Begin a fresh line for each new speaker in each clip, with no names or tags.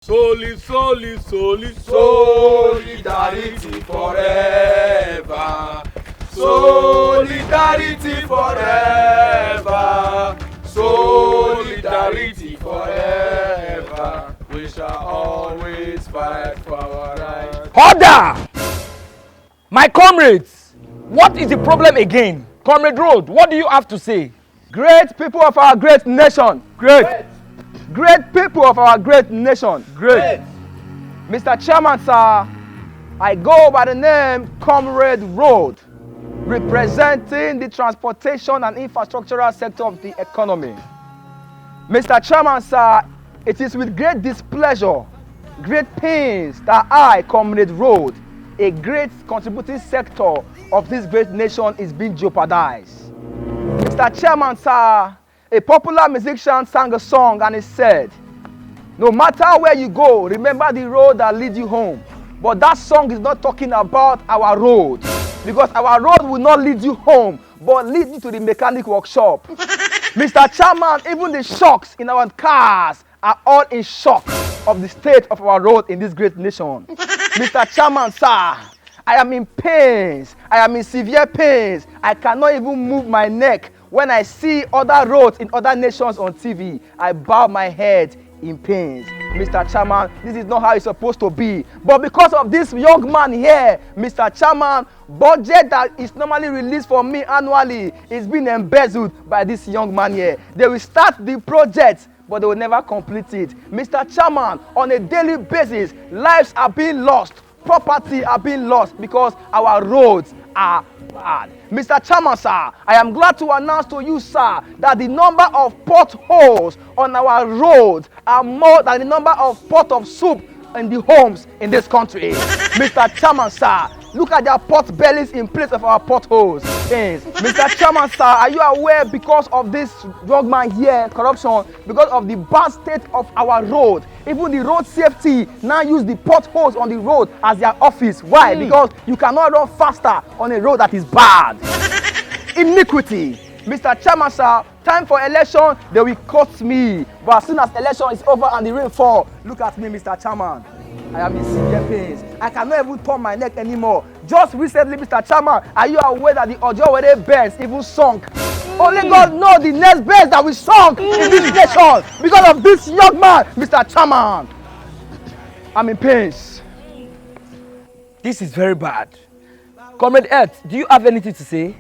Solidarity forever. Solidarity forever. Solidarity forever. We shall always fight for our rights.
Order! My comrades, what is the problem again? Comrade Road, what do you have to say?
Great people of our great nation. Great people of our great nation. Great. Mr. Chairman, sir, I go by the name Comrade Road, representing the transportation and infrastructural sector of the economy. Mr. Chairman, sir, it is with great displeasure, great pains that I, Comrade Road, a great contributing sector of this great nation, is being jeopardized. Mr. Chairman, sir, a popular musician sang a song and he said, no matter where you go, remember the road that leads you home. But that song is not talking about our road, because our road will not lead you home, but lead you to the mechanic workshop. Mr. Chairman, even the shocks in our cars are all in shock of the state of our road in this great nation. Mr. Chairman, sir, I am in pains. I am in severe pains. I cannot even move my neck. When I see other roads in other nations on TV, I bow my head in pains. Mr. Chairman, this is not how it's supposed to be. But because of this young man here, Mr. Chairman, budget that is normally released for me annually is being embezzled by this young man here. They will start the project, but they will never complete it. Mr. Chairman, on a daily basis, lives are being lost, property are being lost because our roads are bad. Mr. Chairman, sir, I am glad to announce to you, sir, that the number of potholes on our roads are more than the number of pot of soup in the homes in this country. Mr. Chairman, sir, look at their pot bellies in place of our potholes. Yes. Mr. Chairman, sir, are you aware, because of this young man here, corruption, because of the bad state of our road, even the road safety now use the potholes on the road as their office. Why? Because you cannot run faster on a road that is bad. Iniquity. Mr. Chairman, sir, time for election, they will cut me. But as soon as election is over and the rain fall, look at me, Mr. Chairman. I am in severe pains. I cannot even turn my neck anymore. Just recently, Mr. Chairman, are you aware that the Ojowere birds even sunk? Only God knows the next birds that we sunk in this nation because of this young man, Mr. Chairman. I'm in pains.
This is very bad. Comrade Earth, do you have anything to say?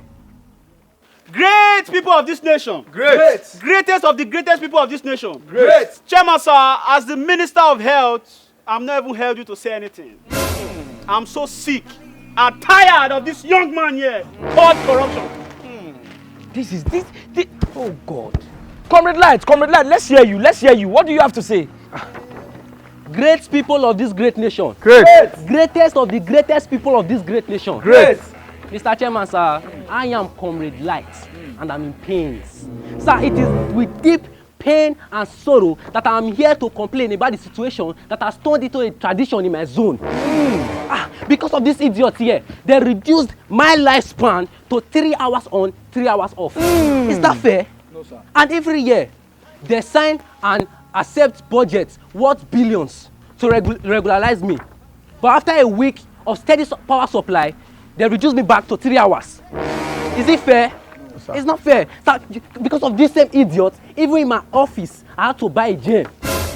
Great people of this nation.
Great.
Greatest of the greatest people of this nation.
Great.
Chairman, sir, as the Minister of Health, I'm not even held you to say anything. I'm so sick and tired of this young man here called corruption.
This. Oh God. Comrade Light, let's hear you. What do you have to say?
Great people of this great nation.
Great.
Greatest of the greatest people of this great nation.
Great.
Mr. Chairman, sir, I am Comrade Light and I'm in pains. Sir, it is with deep pain and sorrow that I am here to complain about the situation that has turned into a tradition in my zone. Because of this idiot here, they reduced my lifespan to 3 hours on, 3 hours off. Is that fair?
No, sir.
And every year, they sign and accept budgets worth billions to regularize me. But after a week of steady power supply, they reduce me back to 3 hours. Is it fair?
No, sir.
It's not fair. Sir, because of this same idiot, even in my office, I had to buy a gem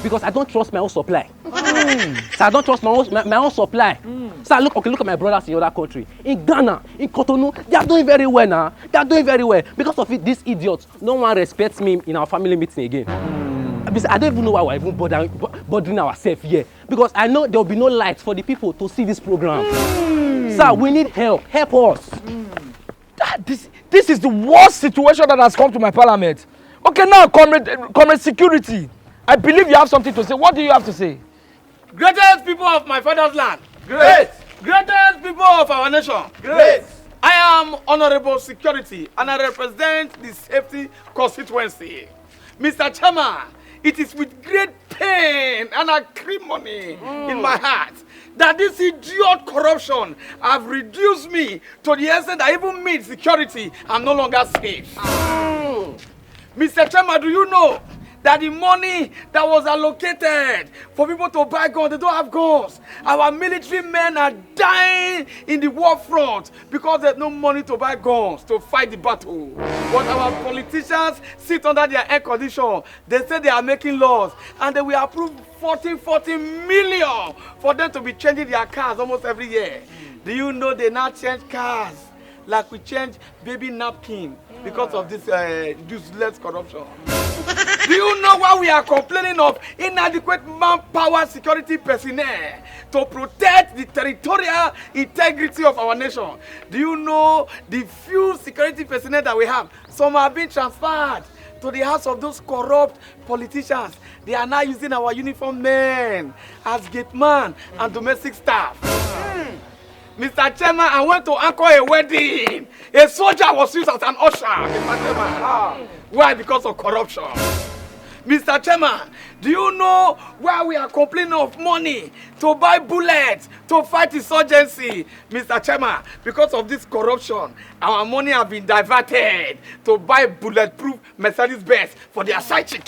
because I don't trust my own supply. So I don't trust my own supply. So look at my brothers in other country. In Ghana, in Cotonou, they are doing very well now. They are doing very well. Because of it, this idiot, no one respects me in our family meeting again. I don't even know why we're even bothering ourselves here. Because I know there will be no light for the people to see this program. Sir, we need help. Help us.
This is the worst situation that has come to my parliament. Okay, now, comrade security. I believe you have something to say. What do you have to say?
Greatest people of my father's land.
Great.
Greatest people of our nation.
Great.
I am Honorable Security and I represent the safety constituency. Mr. Chairman, it is with great pain and acrimony in my heart that this idiot corruption have reduced me to the extent that even me, security, I'm no longer safe. Mr. Chairman, do you know that the money that was allocated for people to buy guns, they don't have guns. Our military men are dying in the war front because there's no money to buy guns to fight the battle. But our politicians sit under their air condition. They say they are making laws and they will approve 40 million for them to be changing their cars almost every year. Do you know they now change cars like we change baby napkin because of this useless corruption? Do you know why we are complaining of inadequate manpower security personnel to protect the territorial integrity of our nation? Do you know the few security personnel that we have? Some are being transferred to the house of those corrupt politicians. They are now using our uniform men as gate man and domestic staff. Mr. Chairman, I went to anchor a wedding. A soldier was used as an usher. Mr. Chairman. Why? Because of corruption. Mr. Chairman, do you know why we are complaining of money to buy bullets to fight insurgency? Mr. Chairman, because of this corruption, our money has been diverted to buy bulletproof Mercedes-Benz for their side chick.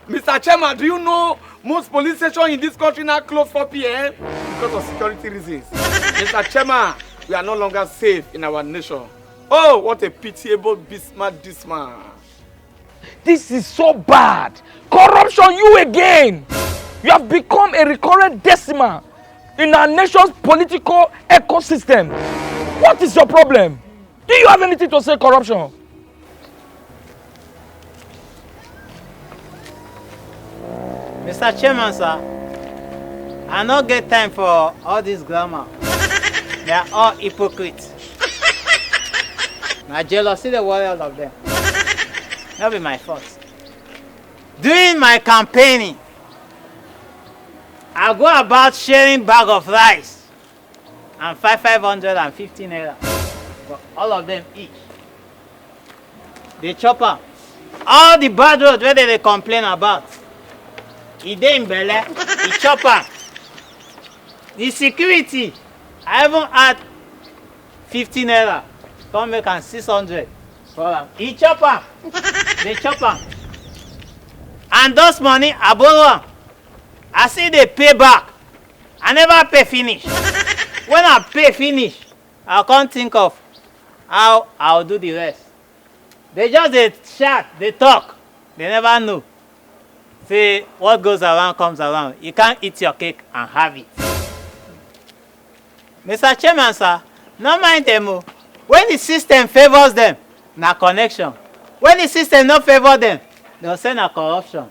Mr. Chairman, do you know most police stations in this country now close 4 p.m. because of security reasons? Mr. Chairman, we are no longer safe in our nation. Oh, what a pitiable Bismarck this man.
This is so bad. Corruption, you again. You have become a recurrent decimal in our nation's political ecosystem. What is your problem? Do you have anything to say corruption?
Mr. Chairman, sir, I don't get time for all this grammar. They are all hypocrites. My jealousy, the worry all of them. That'll be my fault. During my campaigning, I go about sharing bag of rice and 550 naira for all of them each. They chop up. All the bad roads where they complain about. He dey in belle, he chop am. The security, I haven't had 50 naira. Come make am 600 for am. He chop am. They chop am. And those money, I borrow am. I see they pay back. I never pay finish. When I pay finish, I can't think of how I'll do the rest. They just they chat, they talk. They never know. Say, what goes around comes around. You can't eat your cake and have it. Mr. Chairman, sir, no mind them. When the system favors them, na connection. When the system not favor them, they'll say na corruption.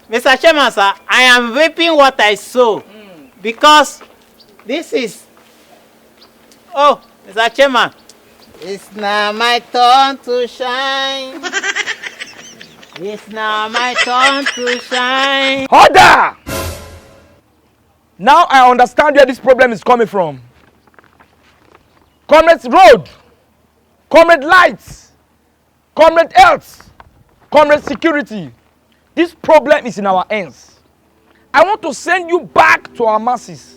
Mr. Chairman, sir, I am reaping what I sow. Because this is... Oh, Mr. Chairman. It's now my turn to shine. It's now my turn to shine.
Order! Now I understand where this problem is coming from. Comrades road, comrade lights, comrade health, comrade security. This problem is in our hands. I want to send you back to our masses.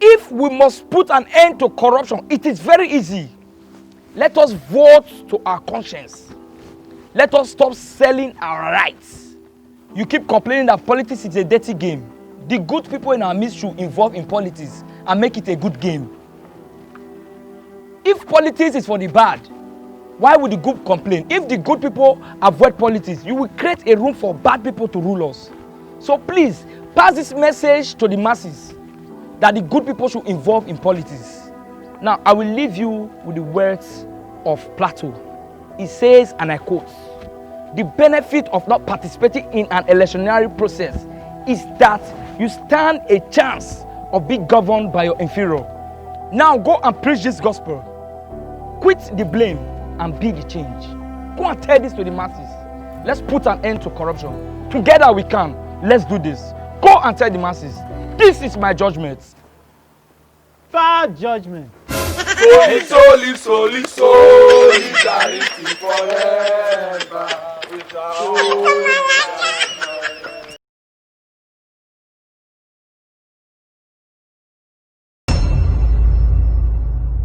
If we must put an end to corruption, it is very easy. Let us vote to our conscience. Let us stop selling our rights. You keep complaining that politics is a dirty game. The good people in our midst should involve in politics and make it a good game. If politics is for the bad, why would the good complain? If the good people avoid politics, you will create a room for bad people to rule us. So please, pass this message to the masses that the good people should involve in politics. Now, I will leave you with the words of Plato. He says, and I quote, "The benefit of not participating in an electionary process is that you stand a chance of being governed by your inferior." Now go and preach this gospel. Quit the blame and be the change. Go and tell this to the masses. Let's put an end to corruption. Together we can. Let's do this. Go and tell the masses. This is my judgment.
Bad judgment.
Solidarity for